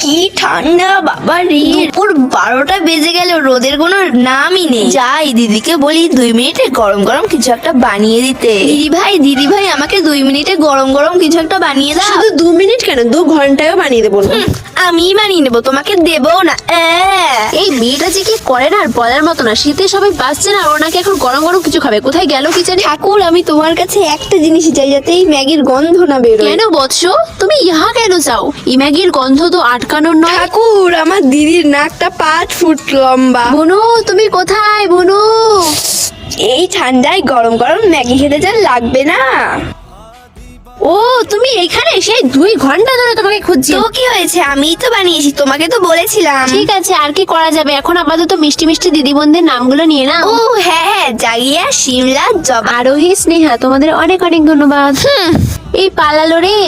কি ঠান্ডা বাবা রে, দুপুর 12টা বেজে গেল, রোদের কোনো নামই নেই। যাই দিদিকে বলি 2 মিনিটে গরম গরম কিছু একটা বানিয়ে দিতে। দিদি ভাই আমাকে 2 মিনিটে গরম গরম কিছু একটা বানিয়ে দাও। শুধু 2 মিনিট কেন, 2 ঘন্টায়ও বানিয়ে দেবো না। আমি বানিয়ে নেবো, তোমাকে দেবো না। এই মেয়েটা যে কি করে না আর বলার মতো না। শীতে সবাই বাঁচছে না, ওর নাকি এখন গরম গরম কিছু খাবে। কোথায় গেল কি জানি। ঠাকুর, আমি তোমার কাছে একটা জিনিসই চাই, যাতে এই ম্যাগির গন্ধ না বেরোয়। কেন বৎস, তুমি ইহা কেন চাও? এই ম্যাগির গন্ধ তো আটকানোর নয়। ঠাকুর, আমার দিদির নাকটা 5 ফুট লম্বা। বনু, তুমি কোথায় বনু? এই ঠান্ডায় গরম গরম ম্যাগি খেতে যা লাগবে না। ও তুমি এখানে? সেই 2 ঘন্টা ধরে তোমাকে খুঁজছি। তো কি হয়েছে, আমিই তো বানিয়েছি, তোমাকে তো বলেছিলাম। ঠিক আছে, আর কি করা যাবে এখন? আপাতত মিষ্টি মিষ্টি দিদি বোনদের নামগুলো নিয়ে নাও। ও হ্যাঁ, জাগিয়া, শিমলা, জবা। আরোহী, স্নেহা, তোমাদের অনেক অনেক ধন্যবাদ। এই পালালো রে।